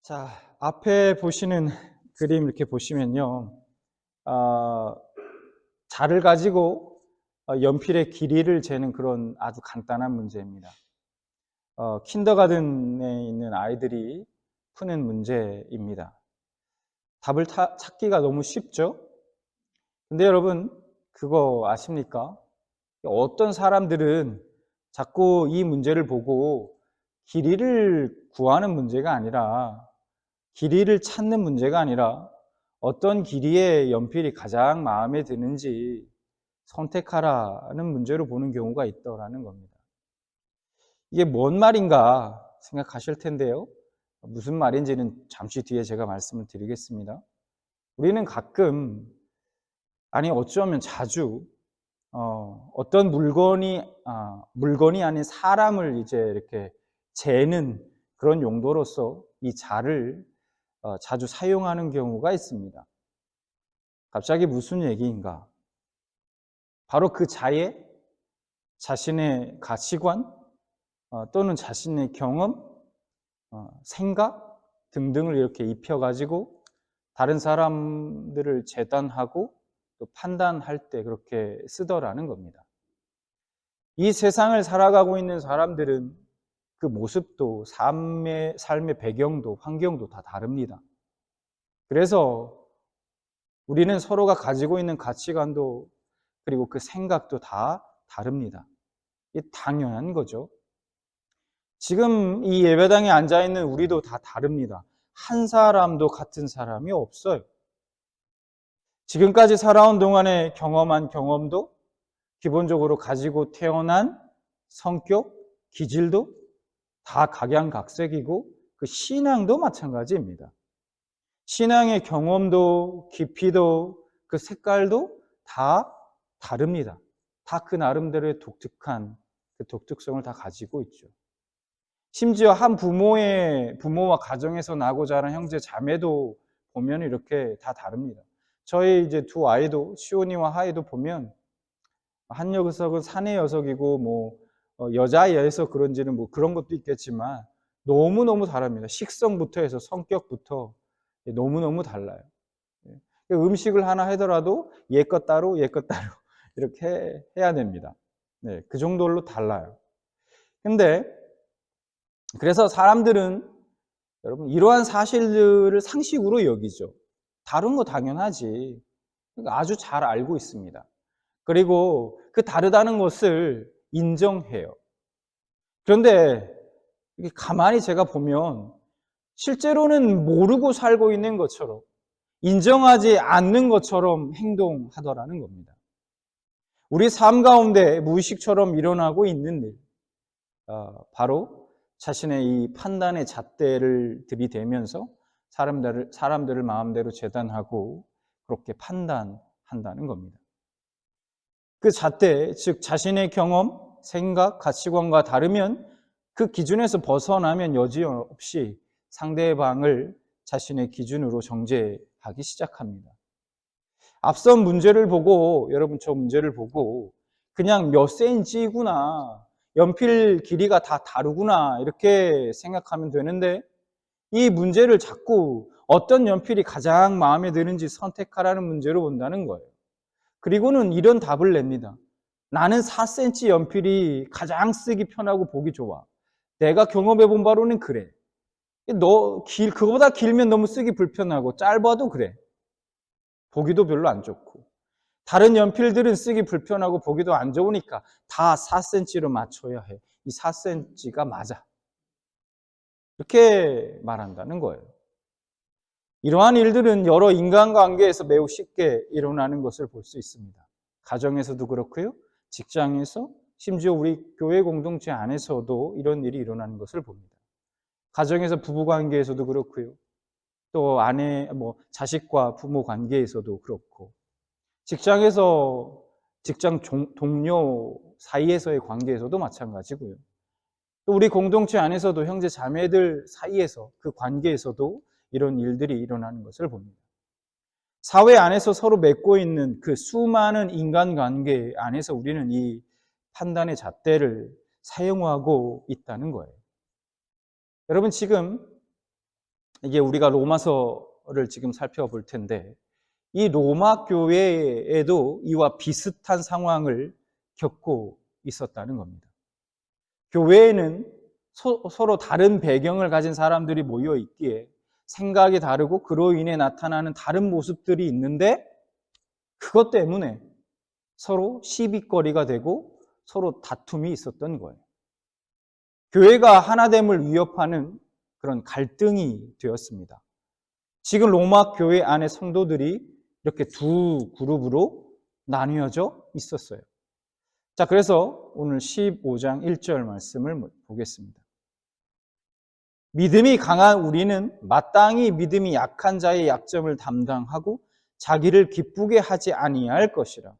자, 앞에 보시는 그림 이렇게 보시면요. 자를 가지고 연필의 길이를 재는 그런 아주 간단한 문제입니다. 킨더가든에 있는 아이들이 푸는 문제입니다. 답을 찾기가 너무 쉽죠? 근데 여러분, 그거 아십니까? 어떤 사람들은 자꾸 이 문제를 보고 길이를 구하는 문제가 아니라 길이를 찾는 문제가 아니라 어떤 길이의 연필이 가장 마음에 드는지 선택하라는 문제로 보는 경우가 있더라는 겁니다. 이게 뭔 말인가 생각하실 텐데요. 무슨 말인지는 잠시 뒤에 제가 말씀을 드리겠습니다. 우리는 가끔, 아니 어쩌면 자주 어떤 물건이 아닌 사람을 이제 이렇게 재는 그런 용도로서 이 자를 자주 사용하는 경우가 있습니다. 갑자기 무슨 얘기인가? 바로 그 자에 자신의 가치관 또는 자신의 경험, 생각 등등을 이렇게 입혀가지고 다른 사람들을 재단하고 또 판단할 때 그렇게 쓰더라는 겁니다. 이 세상을 살아가고 있는 사람들은 그 모습도 삶의 배경도 환경도 다 다릅니다. 그래서 우리는 서로가 가지고 있는 가치관도 그리고 그 생각도 다 다릅니다. 이게 당연한 거죠. 지금 이 예배당에 앉아있는 우리도 다 다릅니다. 한 사람도 같은 사람이 없어요. 지금까지 살아온 동안에 경험한 경험도 기본적으로 가지고 태어난 성격, 기질도 다 각양각색이고 그 신앙도 마찬가지입니다. 신앙의 경험도 깊이도 그 색깔도 다 다릅니다. 다 그 나름대로의 독특한 그 독특성을 다 가지고 있죠. 심지어 한 부모와 가정에서 나고 자란 형제 자매도 보면 이렇게 다 다릅니다. 저희 이제 두 아이도 시온이와 하이도 보면 한 녀석은 사내 녀석이고 여자여서 그런지는 뭐 그런 것도 있겠지만 너무너무 다릅니다. 식성부터 해서 성격부터 너무너무 달라요. 음식을 하나 하더라도 얘 것 따로 얘 것 따로 이렇게 해야 됩니다. 네, 그 정도로 달라요. 근데 그래서 사람들은 여러분 이러한 사실들을 상식으로 여기죠. 다른 거 당연하지. 그러니까 아주 잘 알고 있습니다. 그리고 그 다르다는 것을 인정해요. 그런데 가만히 제가 보면 실제로는 모르고 살고 있는 것처럼 인정하지 않는 것처럼 행동하더라는 겁니다. 우리 삶 가운데 무의식처럼 일어나고 있는 일, 바로 자신의 이 판단의 잣대를 들이대면서 사람들을 마음대로 재단하고 그렇게 판단한다는 겁니다. 그 잣대, 즉 자신의 경험, 생각, 가치관과 다르면 그 기준에서 벗어나면 여지없이 상대방을 자신의 기준으로 정죄하기 시작합니다. 앞선 문제를 보고 여러분 저 문제를 보고 그냥 몇 센치구나, 연필 길이가 다 다르구나 이렇게 생각하면 되는데 이 문제를 자꾸 어떤 연필이 가장 마음에 드는지 선택하라는 문제로 본다는 거예요. 그리고는 이런 답을 냅니다. 나는 4cm 연필이 가장 쓰기 편하고 보기 좋아. 내가 경험해 본 바로는 그래. 그거보다 길면 너무 쓰기 불편하고 짧아도 그래. 보기도 별로 안 좋고. 다른 연필들은 쓰기 불편하고 보기도 안 좋으니까 다 4cm로 맞춰야 해. 이 4cm가 맞아. 이렇게 말한다는 거예요. 이러한 일들은 여러 인간관계에서 매우 쉽게 일어나는 것을 볼 수 있습니다. 가정에서도 그렇고요. 직장에서 심지어 우리 교회 공동체 안에서도 이런 일이 일어나는 것을 봅니다. 가정에서 부부관계에서도 그렇고요. 또 자식과 부모 관계에서도 그렇고 직장에서 직장 동료 사이에서의 관계에서도 마찬가지고요. 또 우리 공동체 안에서도 형제 자매들 사이에서 그 관계에서도 이런 일들이 일어나는 것을 봅니다. 사회 안에서 서로 맺고 있는 그 수많은 인간관계 안에서 우리는 이 판단의 잣대를 사용하고 있다는 거예요. 여러분 지금 이게 우리가 로마서를 지금 살펴볼 텐데 이 로마 교회에도 이와 비슷한 상황을 겪고 있었다는 겁니다. 교회에는 서로 다른 배경을 가진 사람들이 모여 있기에 생각이 다르고 그로 인해 나타나는 다른 모습들이 있는데 그것 때문에 서로 시비거리가 되고 서로 다툼이 있었던 거예요. 교회가 하나됨을 위협하는 그런 갈등이 되었습니다. 지금 로마 교회 안의 성도들이 이렇게 두 그룹으로 나뉘어져 있었어요. 자, 그래서 오늘 15장 1절 말씀을 보겠습니다. 믿음이 강한 우리는 마땅히 믿음이 약한 자의 약점을 담당하고 자기를 기쁘게 하지 아니할 것이라.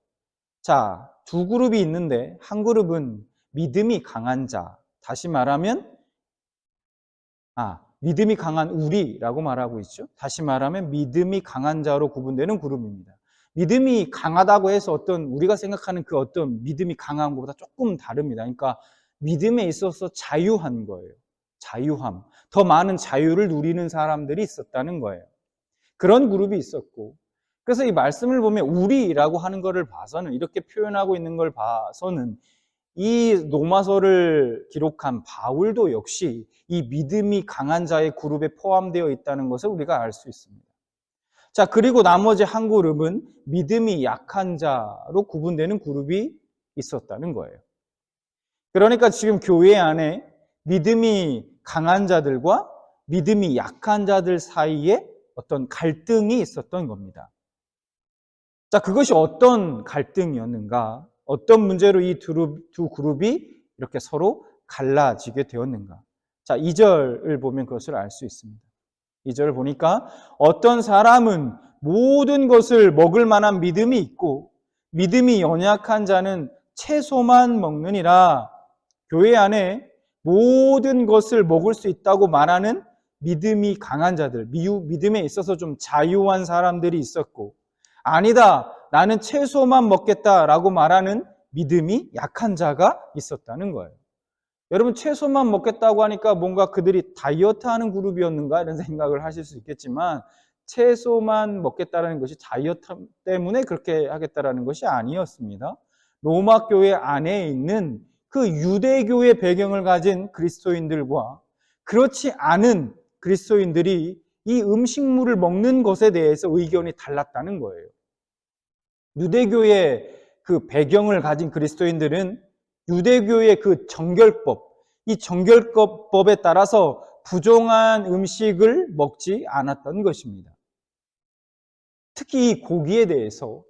자, 두 그룹이 있는데 한 그룹은 믿음이 강한 자, 다시 말하면 믿음이 강한 우리라고 말하고 있죠. 다시 말하면 믿음이 강한 자로 구분되는 그룹입니다. 믿음이 강하다고 해서 우리가 생각하는 그 어떤 믿음이 강한 것보다 조금 다릅니다. 그러니까 믿음에 있어서 자유한 거예요. 자유함. 더 많은 자유를 누리는 사람들이 있었다는 거예요. 그런 그룹이 있었고, 그래서 이 말씀을 보면 우리라고 하는 것을 봐서는, 이렇게 표현하고 있는 걸 봐서는 이 로마서를 기록한 바울도 역시 이 믿음이 강한 자의 그룹에 포함되어 있다는 것을 우리가 알 수 있습니다. 자, 그리고 나머지 한 그룹은 믿음이 약한 자로 구분되는 그룹이 있었다는 거예요. 그러니까 지금 교회 안에 믿음이 강한 자들과 믿음이 약한 자들 사이에 어떤 갈등이 있었던 겁니다. 자, 그것이 어떤 갈등이었는가? 어떤 문제로 이 두 그룹이 이렇게 서로 갈라지게 되었는가? 자, 2절을 보면 그것을 알 수 있습니다. 2절을 보니까 어떤 사람은 모든 것을 먹을 만한 믿음이 있고 믿음이 연약한 자는 채소만 먹느니라. 교회 안에 모든 것을 먹을 수 있다고 말하는 믿음이 강한 자들, 믿음에 있어서 좀 자유한 사람들이 있었고, 아니다, 나는 채소만 먹겠다라고 말하는 믿음이 약한 자가 있었다는 거예요. 여러분, 채소만 먹겠다고 하니까 뭔가 그들이 다이어트하는 그룹이었는가 이런 생각을 하실 수 있겠지만, 채소만 먹겠다라는 것이 다이어트 때문에 그렇게 하겠다라는 것이 아니었습니다. 로마 교회 안에 있는 그 유대교의 배경을 가진 그리스도인들과 그렇지 않은 그리스도인들이 이 음식물을 먹는 것에 대해서 의견이 달랐다는 거예요. 유대교의 그 배경을 가진 그리스도인들은 유대교의 그 정결법, 이 정결법에 따라서 부정한 음식을 먹지 않았던 것입니다. 특히 이 고기에 대해서,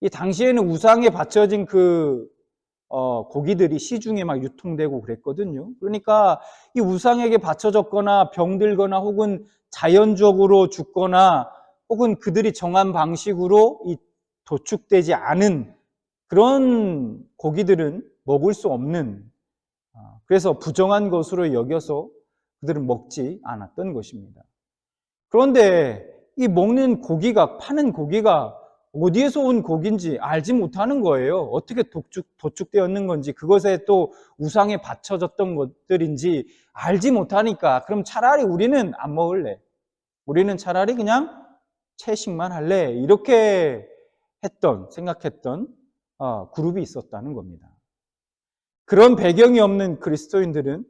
이 당시에는 우상에 바쳐진 고기들이 시중에 막 유통되고 그랬거든요. 그러니까 이 우상에게 바쳐졌거나 병들거나 혹은 자연적으로 죽거나 혹은 그들이 정한 방식으로 이 도축되지 않은 그런 고기들은 먹을 수 없는, 그래서 부정한 것으로 여겨서 그들은 먹지 않았던 것입니다. 그런데 이 먹는 고기가, 파는 고기가 어디에서 온 고기인지 알지 못하는 거예요. 어떻게 도축되었는 건지, 그것에 또 우상에 바쳐졌던 것들인지 알지 못하니까 그럼 차라리 우리는 안 먹을래. 우리는 차라리 그냥 채식만 할래. 이렇게 생각했던 그룹이 있었다는 겁니다. 그런 배경이 없는 그리스도인들은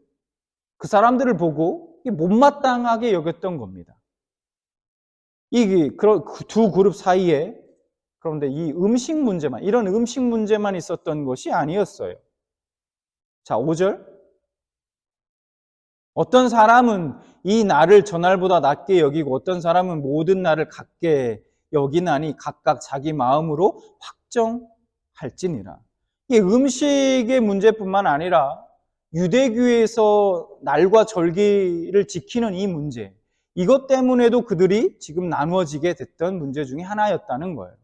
그 사람들을 보고 못마땅하게 여겼던 겁니다. 두 그룹 사이에 그런데 이런 음식 문제만 있었던 것이 아니었어요. 자, 5절. 어떤 사람은 이 날을 저날보다 낮게 여기고 어떤 사람은 모든 날을 같게 여기나니 각각 자기 마음으로 확정할지니라. 이 음식의 문제뿐만 아니라 유대교에서 날과 절기를 지키는 이 문제, 이것 때문에도 그들이 지금 나누어지게 됐던 문제 중에 하나였다는 거예요.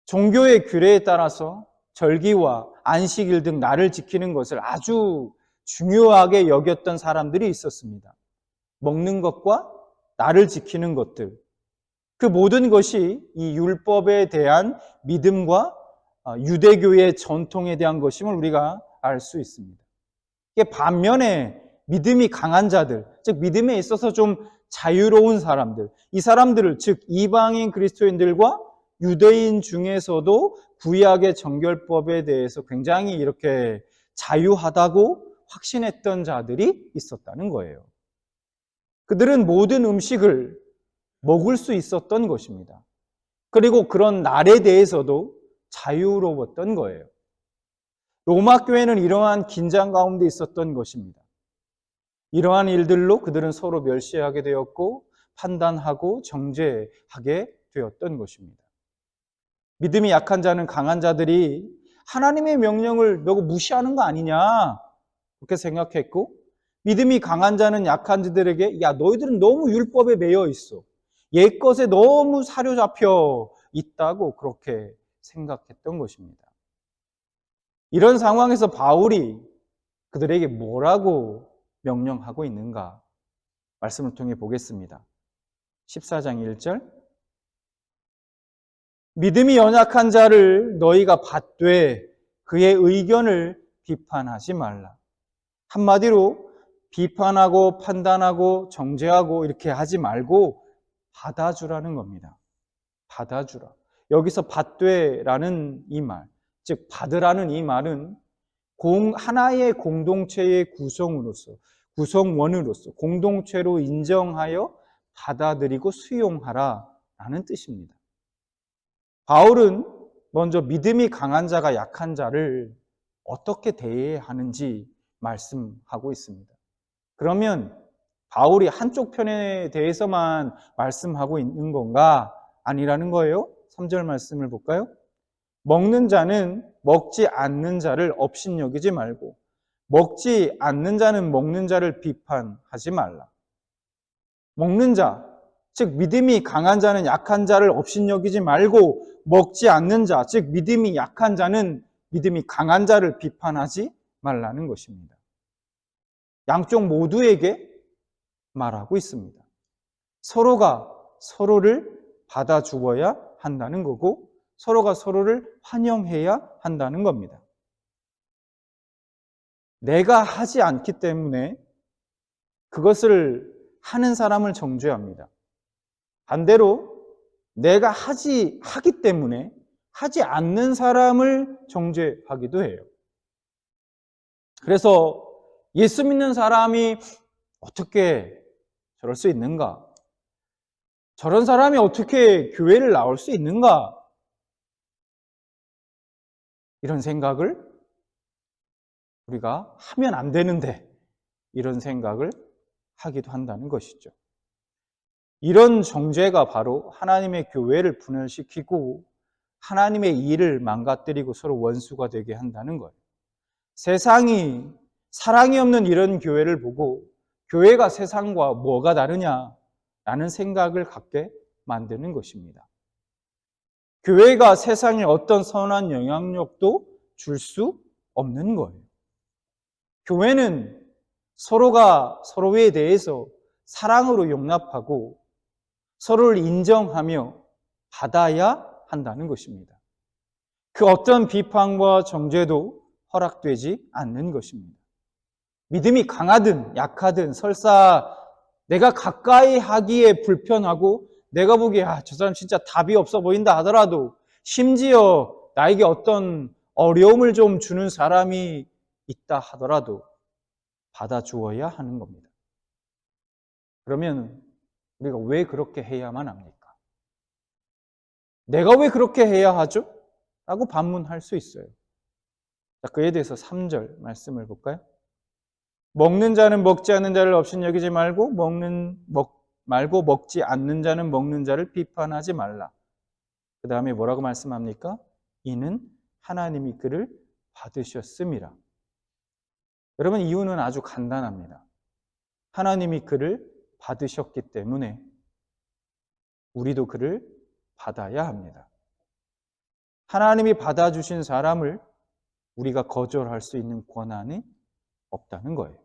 종교의 규례에 따라서 절기와 안식일 등 날을 지키는 것을 아주 중요하게 여겼던 사람들이 있었습니다. 먹는 것과 날을 지키는 것들, 그 모든 것이 이 율법에 대한 믿음과 유대교의 전통에 대한 것임을 우리가 알 수 있습니다. 반면에 믿음이 강한 자들, 즉 믿음에 있어서 좀 자유로운 사람들, 이 사람들을, 즉 이방인 그리스도인들과 유대인 중에서도 구약의 정결법에 대해서 굉장히 이렇게 자유하다고 확신했던 자들이 있었다는 거예요. 그들은 모든 음식을 먹을 수 있었던 것입니다. 그리고 그런 날에 대해서도 자유로웠던 거예요. 로마 교회는 이러한 긴장 가운데 있었던 것입니다. 이러한 일들로 그들은 서로 멸시하게 되었고 판단하고 정죄하게 되었던 것입니다. 믿음이 약한 자는 강한 자들이 하나님의 명령을 너가 무시하는 거 아니냐 그렇게 생각했고, 믿음이 강한 자는 약한 자들에게 야 너희들은 너무 율법에 매여 있어, 옛것에 너무 사로잡혀 있다고 그렇게 생각했던 것입니다. 이런 상황에서 바울이 그들에게 뭐라고 명령하고 있는가 말씀을 통해 보겠습니다. 14장 1절, 믿음이 연약한 자를 너희가 받되 그의 의견을 비판하지 말라. 한마디로 비판하고 판단하고 정죄하고 이렇게 하지 말고 받아주라는 겁니다. 받아주라. 여기서 받되라는 이 말, 즉 받으라는 이 말은 하나의 공동체의 구성원으로서 공동체로 인정하여 받아들이고 수용하라라는 뜻입니다. 바울은 먼저 믿음이 강한 자가 약한 자를 어떻게 대해야 하는지 말씀하고 있습니다. 그러면 바울이 한쪽 편에 대해서만 말씀하고 있는 건가? 아니라는 거예요. 3절 말씀을 볼까요? 먹는 자는 먹지 않는 자를 업신여기지 말고 먹지 않는 자는 먹는 자를 비판하지 말라. 먹는 자, 즉 믿음이 강한 자는 약한 자를 업신여기지 말고 먹지 않는 자, 즉 믿음이 약한 자는 믿음이 강한 자를 비판하지 말라는 것입니다. 양쪽 모두에게 말하고 있습니다. 서로가 서로를 받아주어야 한다는 거고 서로가 서로를 환영해야 한다는 겁니다. 내가 하지 않기 때문에 그것을 하는 사람을 정죄합니다. 반대로 내가 하기 때문에 하지 않는 사람을 정죄하기도 해요. 그래서 예수 믿는 사람이 어떻게 저럴 수 있는가? 저런 사람이 어떻게 교회를 나올 수 있는가? 이런 생각을 우리가 하면 안 되는데 이런 생각을 하기도 한다는 것이죠. 이런 정죄가 바로 하나님의 교회를 분열시키고 하나님의 일을 망가뜨리고 서로 원수가 되게 한다는 거예요. 세상이 사랑이 없는 이런 교회를 보고 교회가 세상과 뭐가 다르냐라는 생각을 갖게 만드는 것입니다. 교회가 세상에 어떤 선한 영향력도 줄 수 없는 거예요. 교회는 서로가 서로에 대해서 사랑으로 용납하고 서로를 인정하며 받아야 한다는 것입니다. 그 어떤 비판과 정죄도 허락되지 않는 것입니다. 믿음이 강하든 약하든 설사 내가 가까이 하기에 불편하고 내가 보기에 저 사람 진짜 답이 없어 보인다 하더라도 심지어 나에게 어떤 어려움을 좀 주는 사람이 있다 하더라도 받아주어야 하는 겁니다. 그러면 우리가 왜 그렇게 해야만 합니까? 내가 왜 그렇게 해야 하죠? 라고 반문할 수 있어요. 자, 그에 대해서 3절 말씀을 볼까요? 먹는 자는 먹지 않는 자를 업신여기지 말고 먹지 않는 자는 먹는 자를 비판하지 말라. 그 다음에 뭐라고 말씀합니까? 이는 하나님이 그를 받으셨음이라. 여러분, 이유는 아주 간단합니다. 하나님이 그를 받으셨기 때문에 우리도 그를 받아야 합니다. 하나님이 받아주신 사람을 우리가 거절할 수 있는 권한이 없다는 거예요.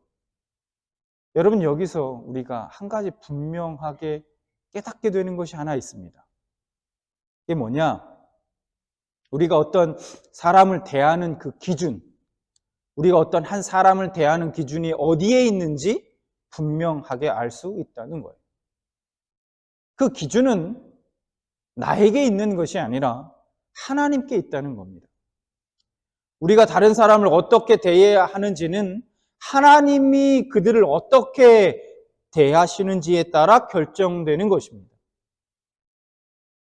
여러분, 여기서 우리가 한 가지 분명하게 깨닫게 되는 것이 하나 있습니다. 이게 뭐냐? 우리가 어떤 사람을 대하는 그 기준, 우리가 어떤 한 사람을 대하는 기준이 어디에 있는지 분명하게 알 수 있다는 거예요. 그 기준은 나에게 있는 것이 아니라 하나님께 있다는 겁니다. 우리가 다른 사람을 어떻게 대해야 하는지는 하나님이 그들을 어떻게 대하시는지에 따라 결정되는 것입니다.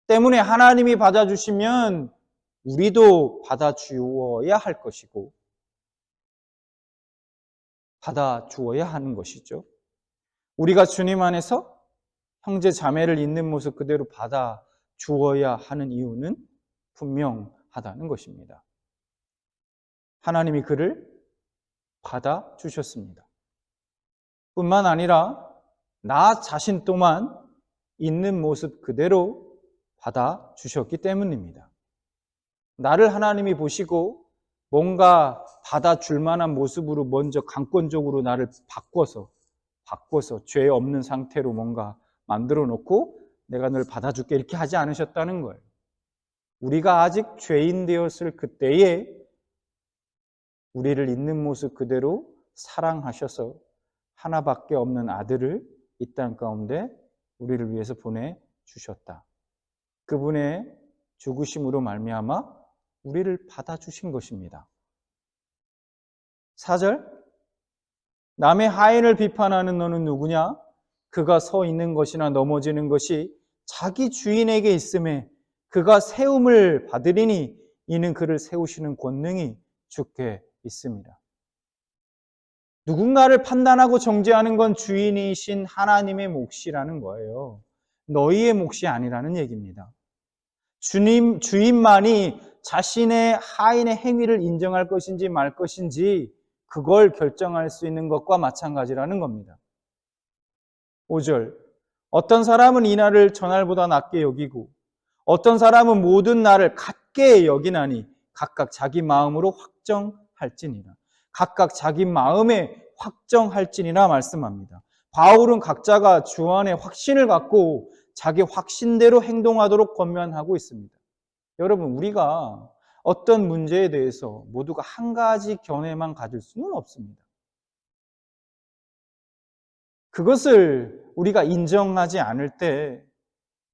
때문에 하나님이 받아주시면 우리도 받아주어야 할 것이고 받아주어야 하는 것이죠. 우리가 주님 안에서 형제 자매를 있는 모습 그대로 받아주어야 하는 이유는 분명하다는 것입니다. 하나님이 그를 받아주셨습니다. 뿐만 아니라 나 자신 또한 있는 모습 그대로 받아주셨기 때문입니다. 나를 하나님이 보시고 뭔가 받아줄 만한 모습으로 먼저 강권적으로 나를 바꿔서 죄 없는 상태로 뭔가 만들어 놓고 내가 널 받아줄게 이렇게 하지 않으셨다는 거예요. 우리가 아직 죄인 되었을 그때에 우리를 있는 모습 그대로 사랑하셔서 하나밖에 없는 아들을 이 땅 가운데 우리를 위해서 보내주셨다. 그분의 죽으심으로 말미암아 우리를 받아주신 것입니다. 4절, 남의 하인을 비판하는 너는 누구냐? 그가 서 있는 것이나 넘어지는 것이 자기 주인에게 있음에 그가 세움을 받으리니 이는 그를 세우시는 권능이 주께 있습니다. 누군가를 판단하고 정죄하는 건 주인이신 하나님의 몫이라는 거예요. 너희의 몫이 아니라는 얘기입니다. 주인만이 자신의 하인의 행위를 인정할 것인지 말 것인지 그걸 결정할 수 있는 것과 마찬가지라는 겁니다. 5절, 어떤 사람은 이 날을 전날보다 낮게 여기고 어떤 사람은 모든 날을 같게 여기나니 각각 자기 마음으로 확정할지니라. 각각 자기 마음에 확정할지니라 말씀합니다. 바울은 각자가 주 안에 확신을 갖고 자기 확신대로 행동하도록 권면하고 있습니다. 여러분, 우리가 어떤 문제에 대해서 모두가 한 가지 견해만 가질 수는 없습니다. 그것을 우리가 인정하지 않을 때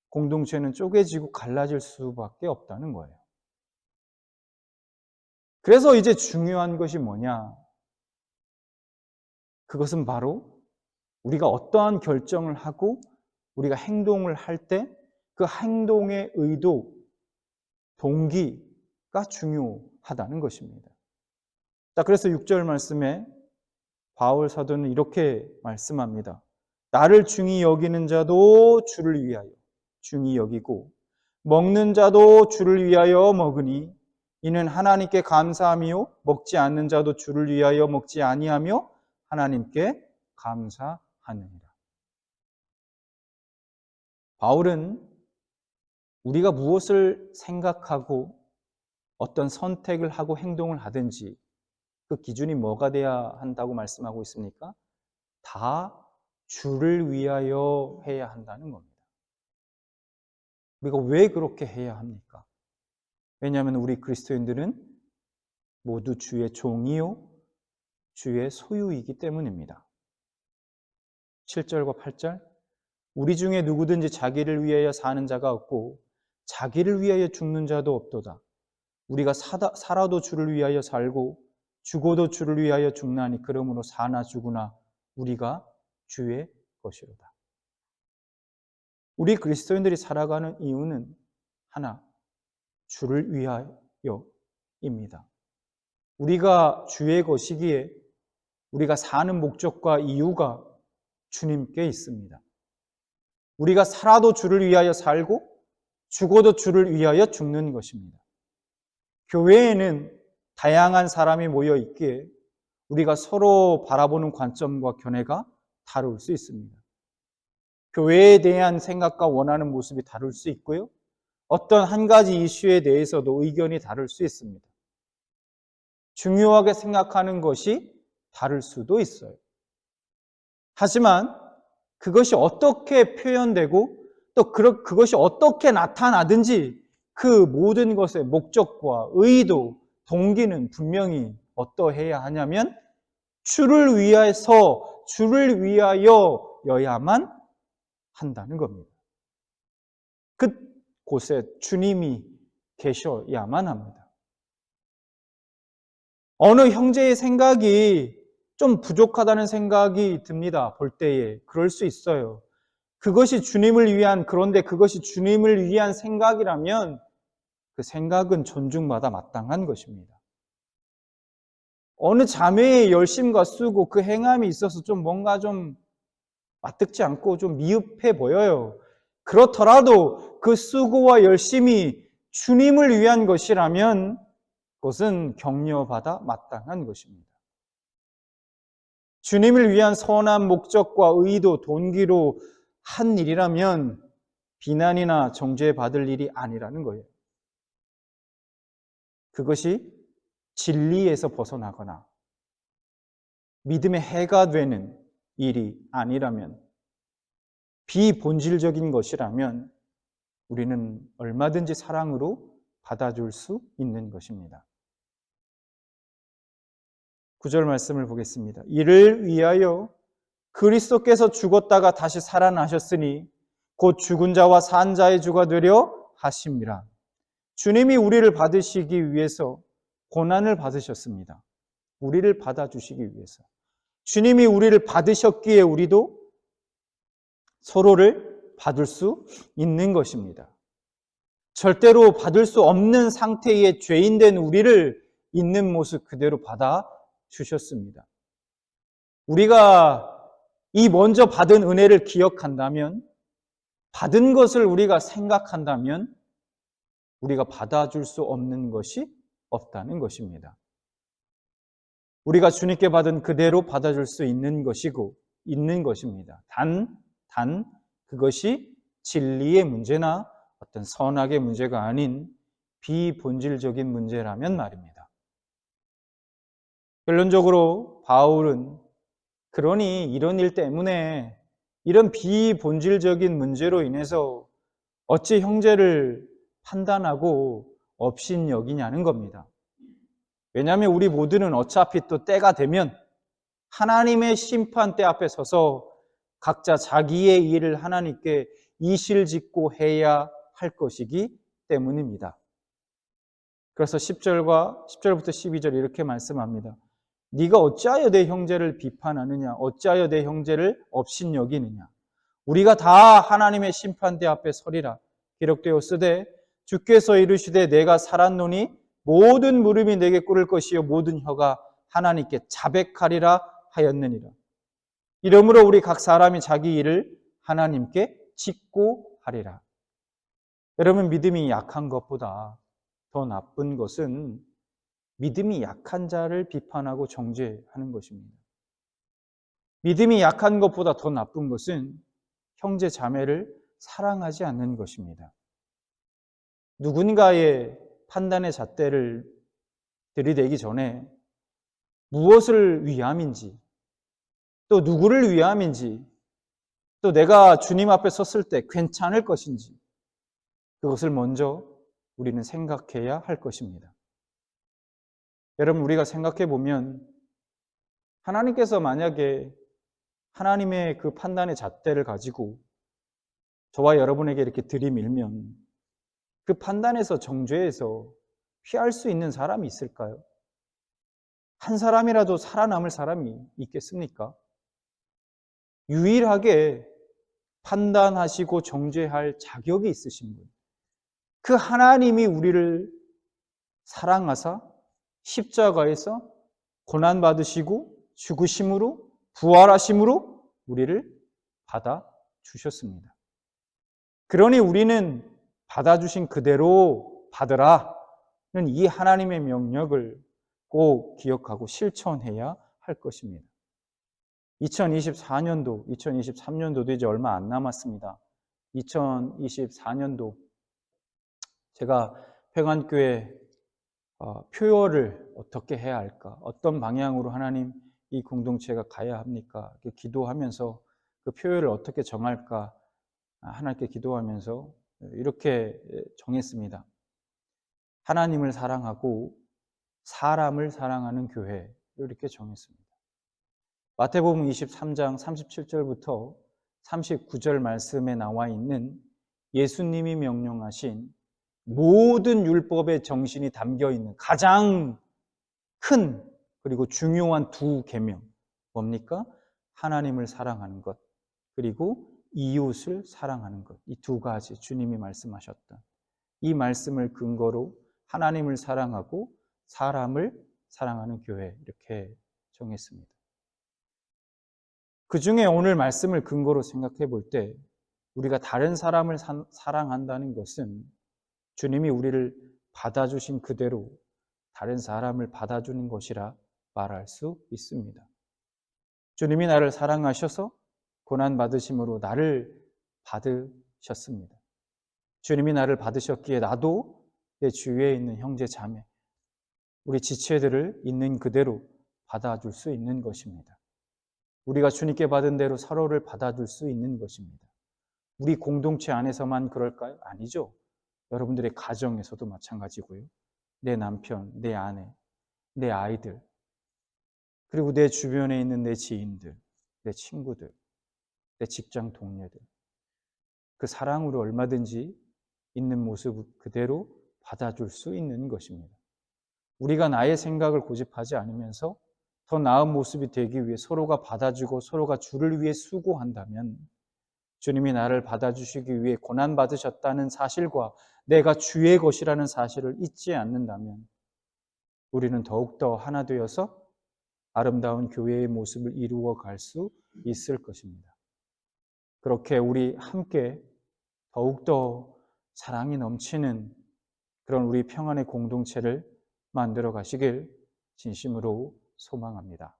공동체는 쪼개지고 갈라질 수밖에 없다는 거예요. 그래서 이제 중요한 것이 뭐냐? 그것은 바로 우리가 어떠한 결정을 하고 우리가 행동을 할 때 그 행동의 의도, 동기가 중요하다는 것입니다. 자, 그래서 6절 말씀에 바울 사도는 이렇게 말씀합니다. 나를 중히 여기는 자도 주를 위하여 중히 여기고 먹는 자도 주를 위하여 먹으니 이는 하나님께 감사함이요 먹지 않는 자도 주를 위하여 먹지 아니하며 하나님께 감사하느니라. 바울은 우리가 무엇을 생각하고 어떤 선택을 하고 행동을 하든지 그 기준이 뭐가 돼야 한다고 말씀하고 있습니까? 다 주를 위하여 해야 한다는 겁니다. 우리가 왜 그렇게 해야 합니까? 왜냐하면 우리 그리스도인들은 모두 주의 종이요 주의 소유이기 때문입니다. 7절과 8절, 우리 중에 누구든지 자기를 위하여 사는 자가 없고 자기를 위하여 죽는 자도 없도다. 우리가 살아도 주를 위하여 살고 죽어도 주를 위하여 죽나니 그러므로 사나 죽으나 우리가 주의 것이로다. 우리 그리스도인들이 살아가는 이유는 하나, 주를 위하여입니다. 우리가 주의 것이기에 우리가 사는 목적과 이유가 주님께 있습니다. 우리가 살아도 주를 위하여 살고 죽어도 주를 위하여 죽는 것입니다. 교회에는 다양한 사람이 모여 있기에 우리가 서로 바라보는 관점과 견해가 다를 수 있습니다. 교회에 대한 생각과 원하는 모습이 다를 수 있고요. 어떤 한 가지 이슈에 대해서도 의견이 다를 수 있습니다. 중요하게 생각하는 것이 다를 수도 있어요. 하지만 그것이 어떻게 표현되고 또 그것이 어떻게 나타나든지 그 모든 것의 목적과 의도, 동기는 분명히 어떠해야 하냐면 주를 위해서 주를 위하여여야만 한다는 겁니다. 그곳에 주님이 계셔야만 합니다. 어느 형제의 생각이 좀 부족하다는 생각이 듭니다. 볼 때에. 그럴 수 있어요. 그런데 그것이 주님을 위한 생각이라면 그 생각은 존중받아 마땅한 것입니다. 어느 자매의 열심과 수고, 그 행함이 있어서 뭔가 맞득지 않고 좀 미흡해 보여요. 그렇더라도 그 수고와 열심이 주님을 위한 것이라면 그것은 격려받아 마땅한 것입니다. 주님을 위한 선한 목적과 의도, 동기로 한 일이라면 비난이나 정죄받을 일이 아니라는 거예요. 그것이 진리에서 벗어나거나 믿음의 해가 되는 일이 아니라면, 비본질적인 것이라면 우리는 얼마든지 사랑으로 받아줄 수 있는 것입니다. 9절 말씀을 보겠습니다. 이를 위하여 그리스도께서 죽었다가 다시 살아나셨으니 곧 죽은 자와 산 자의 주가 되려 하심이라. 주님이 우리를 받으시기 위해서 고난을 받으셨습니다. 우리를 받아주시기 위해서. 주님이 우리를 받으셨기에 우리도 서로를 받을 수 있는 것입니다. 절대로 받을 수 없는 상태의 죄인된 우리를 있는 모습 그대로 받아주셨습니다. 우리가 이 먼저 받은 은혜를 기억한다면, 받은 것을 우리가 생각한다면 우리가 받아줄 수 없는 것이 없다는 것입니다. 우리가 주님께 받은 그대로 받아줄 수 있는 것입니다. 단 그것이 진리의 문제나 어떤 선악의 문제가 아닌 비본질적인 문제라면 말입니다. 결론적으로 바울은 그러니 이런 일 때문에, 이런 비본질적인 문제로 인해서 어찌 형제를 판단하고 업신여기냐는 겁니다. 왜냐하면 우리 모두는 어차피 또 때가 되면 하나님의 심판대 앞에 서서 각자 자기의 일을 하나님께 이실직고 해야 할 것이기 때문입니다. 그래서 10절부터 12절 이렇게 말씀합니다. 네가 어찌하여 내 형제를 비판하느냐? 어찌하여 내 형제를 업신여기느냐? 우리가 다 하나님의 심판대 앞에 서리라. 기록되었으되 주께서 이르시되 내가 살았노니 모든 무릎이 내게 꿇을 것이요 모든 혀가 하나님께 자백하리라 하였느니라. 이러므로 우리 각 사람이 자기 일을 하나님께 짓고 하리라. 여러분, 믿음이 약한 것보다 더 나쁜 것은 믿음이 약한 자를 비판하고 정죄하는 것입니다. 믿음이 약한 것보다 더 나쁜 것은 형제 자매를 사랑하지 않는 것입니다. 누군가의 판단의 잣대를 들이대기 전에 무엇을 위함인지, 또 누구를 위함인지, 또 내가 주님 앞에 섰을 때 괜찮을 것인지, 그것을 먼저 우리는 생각해야 할 것입니다. 여러분, 우리가 생각해 보면 하나님께서 만약에 하나님의 그 판단의 잣대를 가지고 저와 여러분에게 이렇게 들이밀면 그 판단에서, 정죄에서 피할 수 있는 사람이 있을까요? 한 사람이라도 살아남을 사람이 있겠습니까? 유일하게 판단하시고 정죄할 자격이 있으신 분, 그 하나님이 우리를 사랑하사 십자가에서 고난받으시고 죽으심으로 부활하심으로 우리를 받아주셨습니다. 그러니 우리는 받아주신 그대로 받으라는 이 하나님의 명령을 꼭 기억하고 실천해야 할 것입니다. 2023년도도 이제 얼마 안 남았습니다. 2024년도 제가 평안교회 표어를 어떻게 해야 할까? 어떤 방향으로 하나님 이 공동체가 가야 합니까? 기도하면서 그 표어를 어떻게 정할까? 하나님께 기도하면서 이렇게 정했습니다. 하나님을 사랑하고 사람을 사랑하는 교회, 이렇게 정했습니다. 마태복음 23장 37절부터 39절 말씀에 나와 있는 예수님이 명령하신 모든 율법의 정신이 담겨 있는 가장 큰 그리고 중요한 두 계명, 뭡니까? 하나님을 사랑하는 것, 그리고 이웃을 사랑하는 것. 이 두 가지 주님이 말씀하셨던 이 말씀을 근거로 하나님을 사랑하고 사람을 사랑하는 교회, 이렇게 정했습니다. 그 중에 오늘 말씀을 근거로 생각해 볼 때 우리가 다른 사람을 사랑한다는 것은 주님이 우리를 받아주신 그대로 다른 사람을 받아주는 것이라 말할 수 있습니다. 주님이 나를 사랑하셔서 고난받으심으로 나를 받으셨습니다. 주님이 나를 받으셨기에 나도 내 주위에 있는 형제 자매, 우리 지체들을 있는 그대로 받아줄 수 있는 것입니다. 우리가 주님께 받은 대로 서로를 받아줄 수 있는 것입니다. 우리 공동체 안에서만 그럴까요? 아니죠. 여러분들의 가정에서도 마찬가지고요. 내 남편, 내 아내, 내 아이들, 그리고 내 주변에 있는 내 지인들, 내 친구들, 내 직장 동료들, 그 사랑으로 얼마든지 있는 모습 그대로 받아줄 수 있는 것입니다. 우리가 나의 생각을 고집하지 않으면서 더 나은 모습이 되기 위해 서로가 받아주고 서로가 주를 위해 수고한다면 주님이 나를 받아주시기 위해 고난받으셨다는 사실과 내가 주의 것이라는 사실을 잊지 않는다면 우리는 더욱더 하나 되어서 아름다운 교회의 모습을 이루어 갈 수 있을 것입니다. 그렇게 우리 함께 더욱더 사랑이 넘치는 그런 우리 평안의 공동체를 만들어 가시길 진심으로 소망합니다.